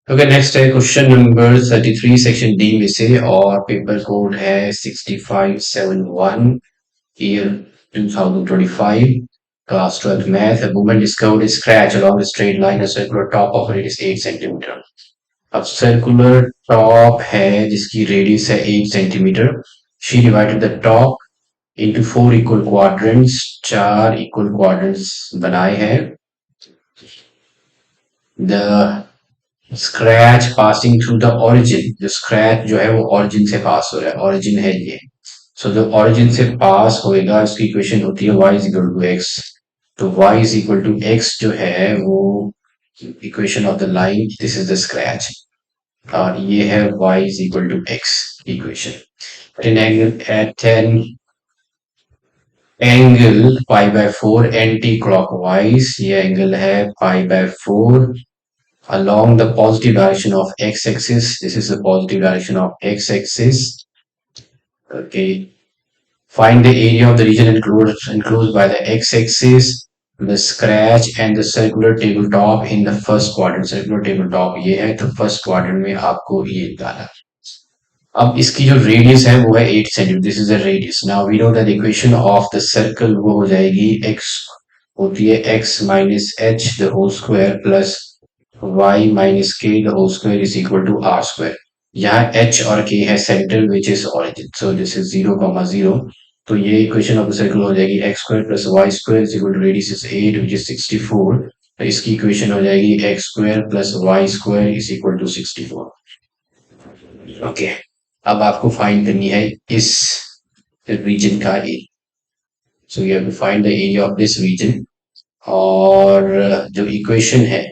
Okay next है question number 33 section D में से और पेपर कोड है 6571 year 2025 class 12 math a woman discovered a scratch along the straight line a circular top of radius 8 centimetre. अब circular top है जिसकी radius है 8 centimetre. She divided the top into 4 equal quadrants, 4 equal quadrants बनाए हैं। The scratch passing through the origin, जो scratch जो है वो ओरिजिन से पास हो रहा है, ओरिजिन है ये। सो जो ओरिजिन से पास होएगा इसकी इक्वेशन होती है y is equal to x. तो y is equal to x जो है वो equation of the line, this is the scratch, और ये है y is equal to x equation. An angle at an angle pi by 4 anti clockwise, ये angle है pi by 4 along the positive direction of x-axis. This is the positive direction of x-axis. Okay. Find the area of the region enclosed by the x-axis, the scratch and the circular tabletop in the first quadrant. Circular tabletop ये है, तो first quadrant में आपको ये डाला। अब इसकी जो रेडियस है वो है 8 centimetre, this is the radius. Now we know that equation of the circle वो हो जाएगी x होती है x minus h the whole square plus y minus k the whole square is equal to r square. यहाँ h और k है centre which is origin, so this is 0,0। तो ये इक्वेशन ऑफ द सर्कल हो जाएगी x square plus y square is equal to radius is 8 which is 64। तो इसकी equation हो जाएगी x square plus y square is equal to 64। Okay, अब आपको फाइंड करनी है इस रीजन का area. So you have to find the area of this region. और जो इक्वेशन है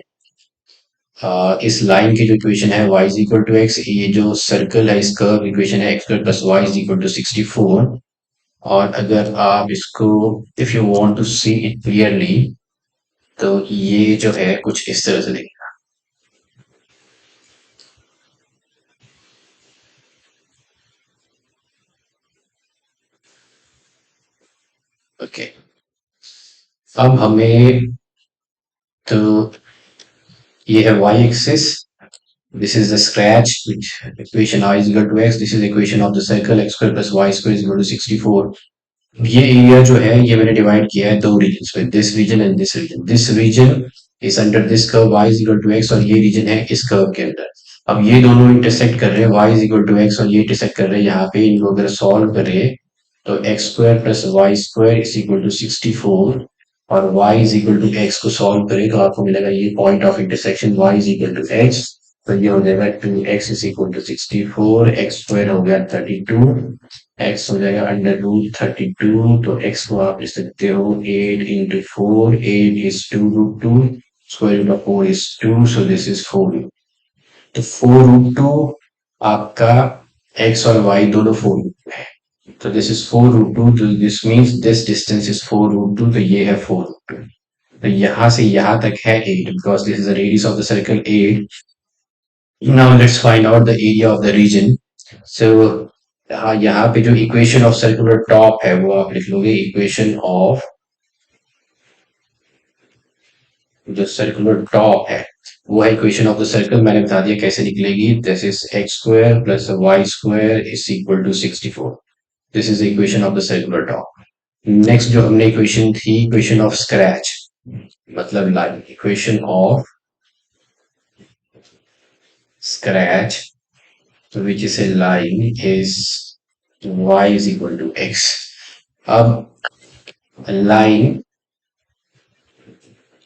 इस लाइन की जो इक्वेशन है y is equal to x, ये जो सर्कल है इसका इक्वेशन है x square plus y is equal to 64। और अगर आप इसको if you want to see it clearly तो ये जो है कुछ इस तरह से दिखेगा। ओके, अब हमें तो ये है y axis, this is the scratch which equation y is equal to x, this is equation of the circle x square plus y square is equal to 64। ये एरिया जो है ये मैंने डिवाइड किया है दो रीजन में, this region and this region. This region is under this curve y is equal to x और ये रीजन है इस कर्व के अंदर। अब ये दोनों इंटरसेक्ट कर रहे हैं, y is equal to x और ये इंटरसेक्ट कर रहे हैं यहाँ पे। इनको अगर सॉल्व करें तो x square plus y square is equal to 64 और y is equal to x को सॉल्व करें तो आपको मिलेगा ये point of intersection y is equal to x। तो ये हो जाएगा 2x is equal to 64, x square हो गया 32, x हो जाएगा अंडर रूट 32। तो x को आप लिख सकते हो 8 into 4, 8 is 2 root 2, square root of 4 is 2, so this is 4। तो 4 रूट 2 आपका x और y दोनों 4 रूट है, तो दिस इज 4 रूट 2, तो this means this distance is 4 root 2, तो ये है 4 रूट 2। तो यहां से यहां तक है 8 because this is the radius of the circle 8। Now let's find out the area of the region. So हाँ, यहाँ पे जो इक्वेशन ऑफ सर्कुलर टॉप है वो आप लिख लोगे इक्वेशन ऑफ जो सर्कुलर टॉप है वो है इक्वेशन ऑफ द सर्कल। मैंने बता दिया कैसे निकलेगी, this is x square plus y square is equal to 64। This is equation of the circular top. Next जो हमने इक्वेशन थी इक्वेशन ऑफ स्क्रैच मतलब line, equation of scratch which is a line is y is equal to x। अब line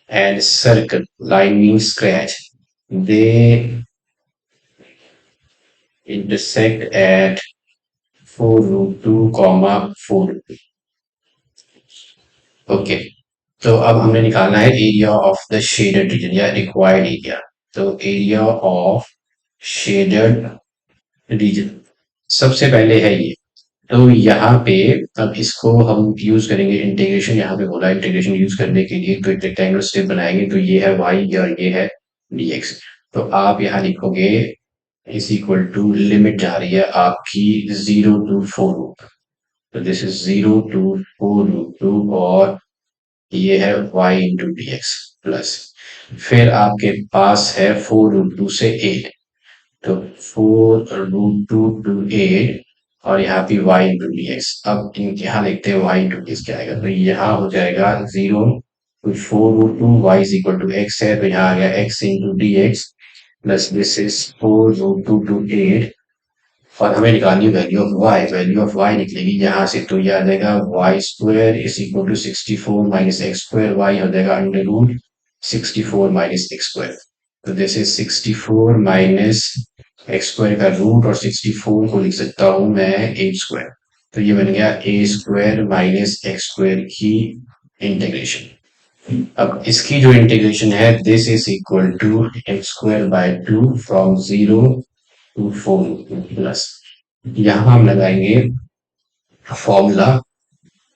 and circle, line means scratch, they intersect at 4 root 2 comma 4 root 2। Okay, तो अब हमने निकालना है area of the shaded region या required area. तो area of shaded region सबसे पहले है ये। तो यहाँ पे अब इसको हम यूज करेंगे इंटीग्रेशन, यहाँ पे बोला इंटीग्रेशन यूज करने के लिए तो एक रेक्टेंगुलर स्टेप बनाएंगे। तो ये है y और ये है dx। तो आप यहाँ लिखोगे इज इक्वल टू लिमिट जा रही है आपकी 0 टू 4 रूट, तो दिस इज 0 टू 4 रूट 2 और ये है y into D x plus फिर आपके पास है 4√2 से 8, तो 4√2 to 8 और यहाँ पे y into dx। अब यहाँ लिखते हैं y into dx क्या आएगा, तो यहाँ हो जाएगा 0, तो 4√2 y is equal to x है, तो यहाँ आ गया x into dx plus this is 4√2 to 8। और हमें निकालनी वैल्यू ऑफ y निकलेगी यहाँ से, तो ये आ जाएगा y² = 64 - x², y हो जाएगा √64 - x²। तो दिस इज 64 माइनस x² का रूट, और 64 को लिख सकता हूँ मैं a²। तो ये बन गया a² माइनस x² की इंटीग्रेशन। अब इसकी जो इंटीग्रेशन है, this is equal to x²/2 from 0 to 4 plus, यहाँ हम लगाएंगे फॉर्मूला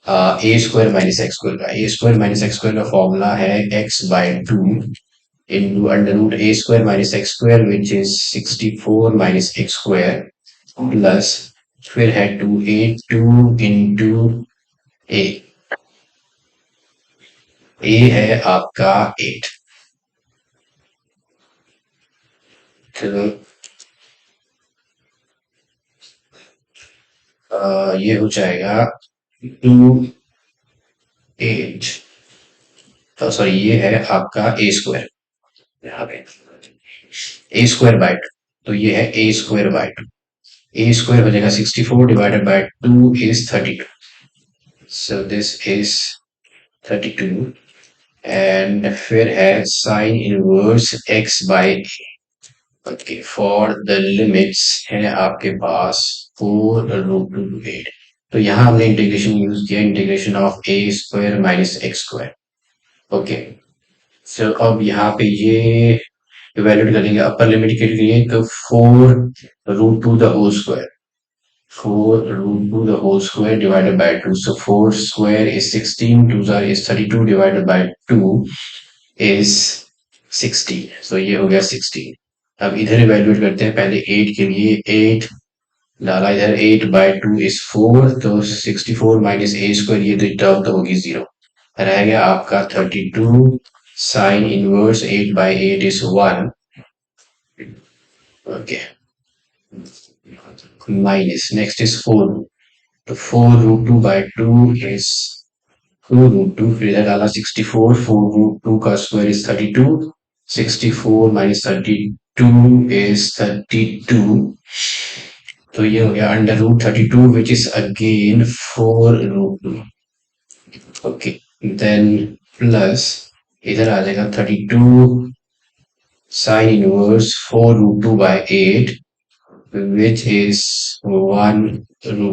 a² - x² का। a² - x² का फॉर्मूला है x/2 into √a² - x² which is 64 - x² plus, फिर है 2 into a। a है आपका 8, तो ये हो जाएगा 2 8, तो सॉरी ये है आपका a², यहाँ पे a²/2, तो ये है a²/2। a² हो जाएगा 64 divided by 2 is 32, so this is 32। And फिर है sine inverse x/a। Okay, for the limits है आपके पास 4√2 to 8, तो यहाँ हमने इंटीग्रेशन यूज किया, integration of a² minus x²। Okay, so अब यहाँ पे ये इवेल्यूएट करेंगे अपर लिमिट के लिए, तो 4√2 the whole square, 4√2 the whole square divided by 2. So 4 square is 16, 2 is 32 divided by 2 is 16. So ये हो गया 16। अब इधर इवेल्युएट करते हैं, पहले 8 के लिए 8 डाला इधर, 8/2 is 4, तो 64 माइनस a², ये तो टर्म तो होगी 0, रह गया आपका 32। Sine inverse 8/8 is 1। Okay, minus next is 4, तो 4√2/2 is 2√2, फिर इधर डाला 64, 4√2 का स्क्वायर इज 32, 64 माइनस 32 इज 32, तो ये हो गया √32 which is again 4√2। Okay, then plus इधर आ जाएगा 32 sine inverse 4√2/8 which is 1√2।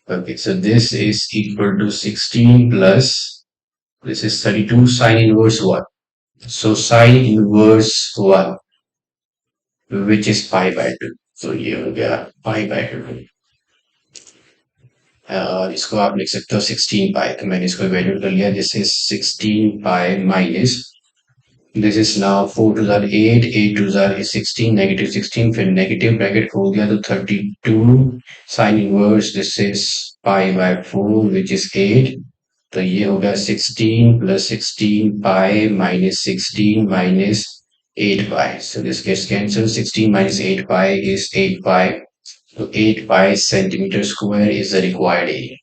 Okay, so this is equal to 16 plus this is 32 sine inverse 1. So sine inverse 1 which is pi/2. So ये हो गया pi/2। और इसको आप लिख सकते हो 16 पाई, तो मैंने इसको वैल्यू कर लिया, this is 16 pi minus, this is now 4 2 जार 8, 8 2 जार is 16, नेगेटिव 16, फिर नेगेटिव ब्रैकेट खोल दिया तो 32 sine inverse this is pi/4 which is 8, तो ये हो गया 16 plus 16 pi minus 16 minus 8 pi, so this gets cancel, 16 minus 8 pi is 8 pi, तो 8 pi centimetre square is the required area.